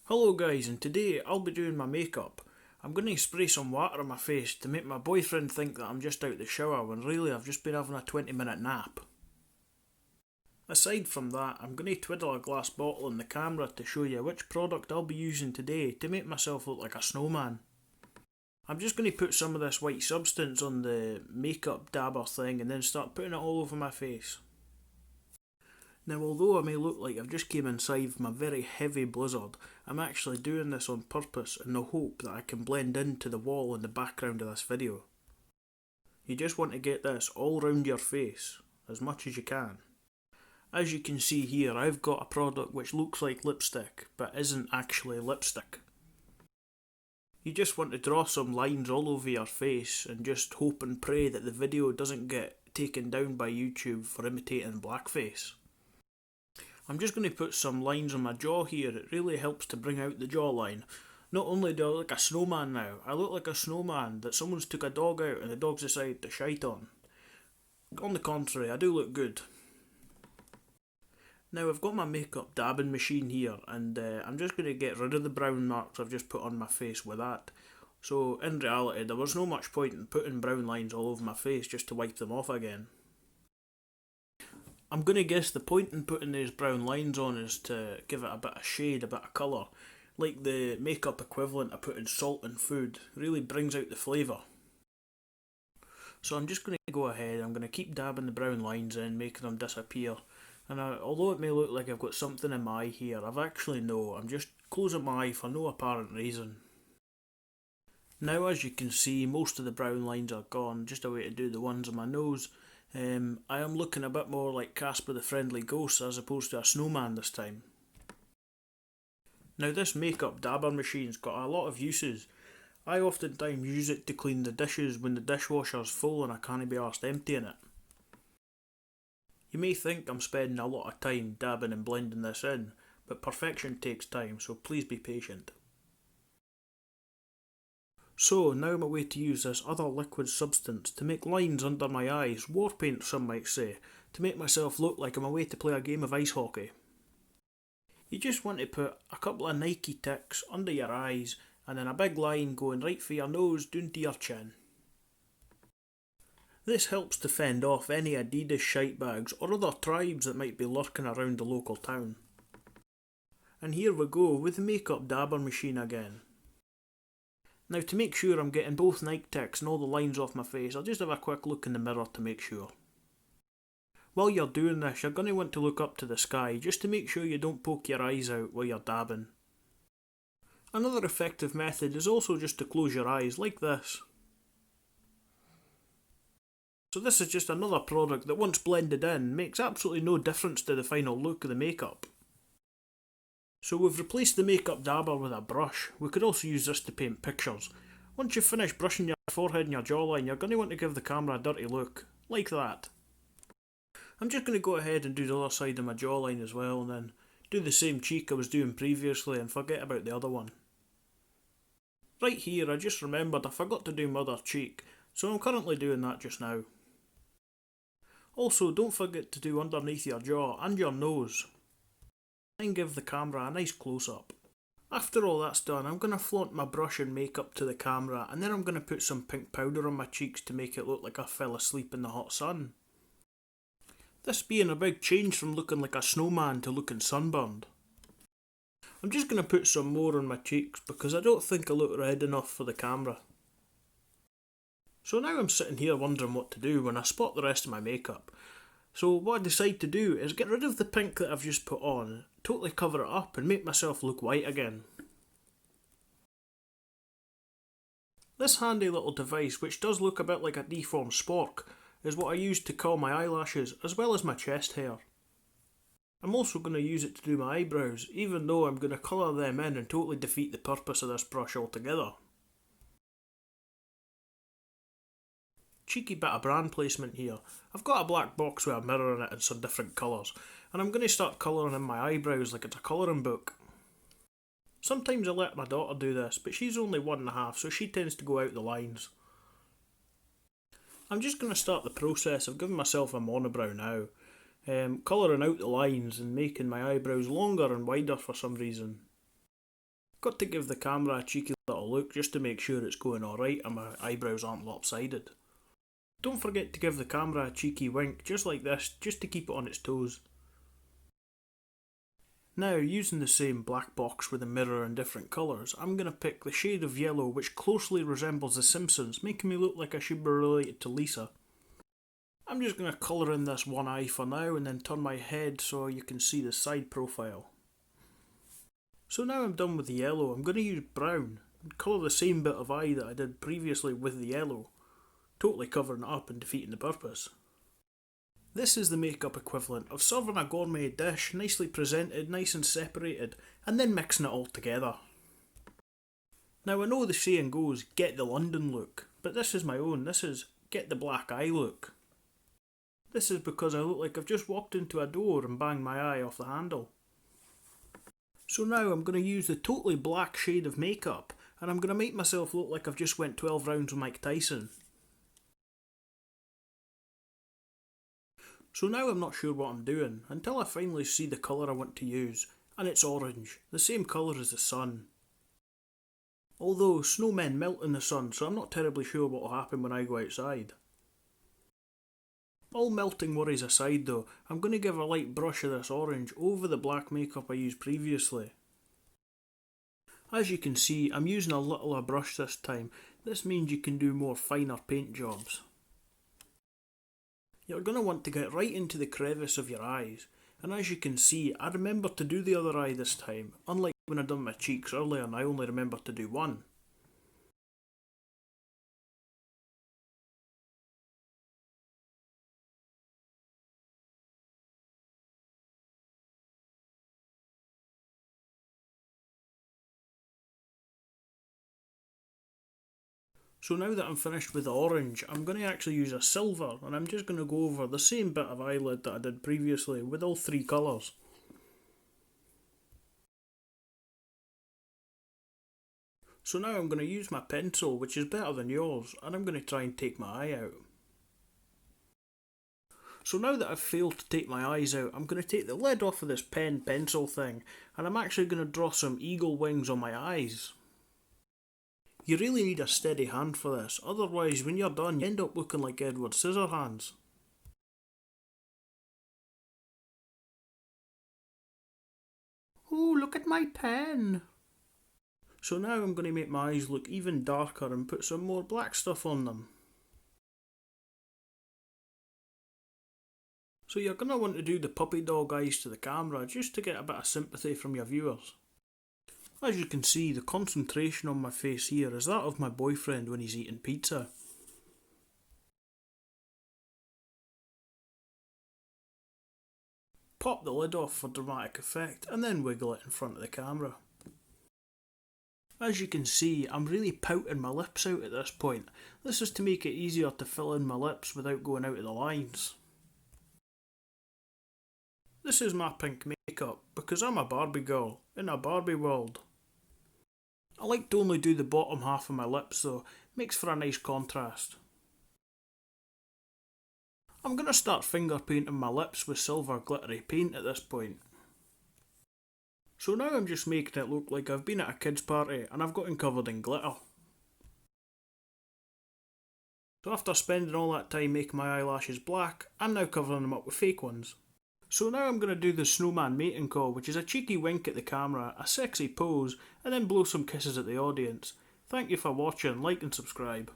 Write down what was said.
Hello guys, and today I'll be doing my makeup. I'm going to spray some water on my face to make my boyfriend think that I'm just out the shower when really I've just been having a 20-minute nap. Aside from that, I'm going to twiddle a glass bottle in the camera to show you which product I'll be using today to make myself look like a snowman. I'm just going to put some of this white substance on the makeup dabber thing and then start putting it all over my face. Now, although I may look like I've just came inside from a very heavy blizzard, I'm actually doing this on purpose in the hope that I can blend into the wall in the background of this video. You just want to get this all round your face, as much as you can. As you can see here, I've got a product which looks like lipstick, but isn't actually lipstick. You just want to draw some lines all over your face and just hope and pray that the video doesn't get taken down by YouTube for imitating blackface. I'm just going to put some lines on my jaw here. It really helps to bring out the jawline. Not only do I look like a snowman now, I look like a snowman that someone's took a dog out and the dog's decided to shite on. On the contrary, I do look good. Now I've got my makeup dabbing machine here and I'm just going to get rid of the brown marks I've just put on my face with that. So in reality there was no much point in putting brown lines all over my face just to wipe them off again. I'm going to guess the point in putting these brown lines on is to give it a bit of shade, a bit of colour. Like the makeup equivalent of putting salt in food, really brings out the flavour. So I'm just going to go ahead, I'm going to keep dabbing the brown lines in, making them disappear. And although it may look like I've got something in my eye here, I've actually no, I'm just closing my eye for no apparent reason. Now as you can see, most of the brown lines are gone, just a way to do the ones on my nose. I am looking a bit more like Casper the Friendly Ghost as opposed to a snowman this time. Now this makeup dabber machine's got a lot of uses. I oftentimes use it to clean the dishes when the dishwasher's full and I can't be arsed emptying it. You may think I'm spending a lot of time dabbing and blending this in, but perfection takes time, so please be patient. So now I'm away to use this other liquid substance to make lines under my eyes, war paint some might say, to make myself look like I'm away to play a game of ice hockey. You just want to put a couple of Nike ticks under your eyes and then a big line going right for your nose down to your chin. This helps to fend off any Adidas shitebags or other tribes that might be lurking around the local town. And here we go with the makeup dabber machine again. Now to make sure I'm getting both Nike ticks and all the lines off my face, I'll just have a quick look in the mirror to make sure. While you're doing this, you're going to want to look up to the sky just to make sure you don't poke your eyes out while you're dabbing. Another effective method is also just to close your eyes like this. So this is just another product that once blended in makes absolutely no difference to the final look of the makeup. So we've replaced the makeup dabber with a brush. We could also use this to paint pictures. Once you've finished brushing your forehead and your jawline, you're going to want to give the camera a dirty look, like that. I'm just going to go ahead and do the other side of my jawline as well and then do the same cheek I was doing previously and forget about the other one. Right here I just remembered I forgot to do my other cheek, so I'm currently doing that just now. Also don't forget to do underneath your jaw and your nose. And give the camera a nice close-up. After all that's done, I'm going to flaunt my brush and makeup to the camera and then I'm going to put some pink powder on my cheeks to make it look like I fell asleep in the hot sun. This being a big change from looking like a snowman to looking sunburned. I'm just going to put some more on my cheeks because I don't think I look red enough for the camera. So now I'm sitting here wondering what to do when I spot the rest of my makeup. So what I decide to do is get rid of the pink that I've just put on, totally cover it up and make myself look white again. This handy little device, which does look a bit like a deformed spork, is what I use to curl my eyelashes as well as my chest hair. I'm also going to use it to do my eyebrows, even though I'm going to colour them in and totally defeat the purpose of this brush altogether. Cheeky bit of brand placement here. I've got a black box with a mirror in it and some different colours, and I'm going to start colouring in my eyebrows like it's a colouring book. Sometimes I let my daughter do this, but she's only 1.5, so she tends to go out the lines. I'm just going to start the process of giving myself a monobrow now, colouring out the lines and making my eyebrows longer and wider for some reason. Got to give the camera a cheeky little look just to make sure it's going alright and my eyebrows aren't lopsided. Don't forget to give the camera a cheeky wink just like this, just to keep it on its toes. Now, using the same black box with a mirror in different colours, I'm going to pick the shade of yellow which closely resembles The Simpsons, making me look like I should be related to Lisa. I'm just going to colour in this one eye for now and then turn my head so you can see the side profile. So now I'm done with the yellow, I'm going to use brown and colour the same bit of eye that I did previously with the yellow, totally covering it up and defeating the purpose. This is the makeup equivalent of serving a gourmet dish, nicely presented, nice and separated, and then mixing it all together. Now I know the saying goes, get the London look, but this is my own, this is get the black eye look. This is because I look like I've just walked into a door and banged my eye off the handle. So now I'm going to use the totally black shade of makeup, and I'm going to make myself look like I've just went 12 rounds with Mike Tyson. So now I'm not sure what I'm doing, until I finally see the colour I want to use, and it's orange, the same colour as the sun. Although snowmen melt in the sun, so I'm not terribly sure what will happen when I go outside. All melting worries aside though, I'm going to give a light brush of this orange over the black makeup I used previously. As you can see, I'm using a littler brush this time. This means you can do more finer paint jobs. You're going to want to get right into the crevice of your eyes, and as you can see, I remembered to do the other eye this time, unlike when I done my cheeks earlier and I only remembered to do one. So now that I'm finished with the orange, I'm going to actually use a silver, and I'm just going to go over the same bit of eyelid that I did previously with all three colours. So now I'm going to use my pencil, which is better than yours, and I'm going to try and take my eye out. So now that I've failed to take my eyes out, I'm going to take the lid off of this pen pencil thing, and I'm actually going to draw some eagle wings on my eyes. You really need a steady hand for this, otherwise when you're done you end up looking like Edward Scissorhands. Oh, look at my pen! So now I'm going to make my eyes look even darker and put some more black stuff on them. So you're going to want to do the puppy dog eyes to the camera just to get a bit of sympathy from your viewers. As you can see, the concentration on my face here is that of my boyfriend when he's eating pizza. Pop the lid off for dramatic effect and then wiggle it in front of the camera. As you can see, I'm really pouting my lips out at this point. This is to make it easier to fill in my lips without going out of the lines. This is my pink makeup because I'm a Barbie girl in a Barbie world. I like to only do the bottom half of my lips though, makes for a nice contrast. I'm going to start finger painting my lips with silver glittery paint at this point. So now I'm just making it look like I've been at a kids party and I've gotten covered in glitter. So after spending all that time making my eyelashes black, I'm now covering them up with fake ones. So now I'm going to do the snowman mating call, which is a cheeky wink at the camera, a sexy pose, and then blow some kisses at the audience. Thank you for watching, like and subscribe.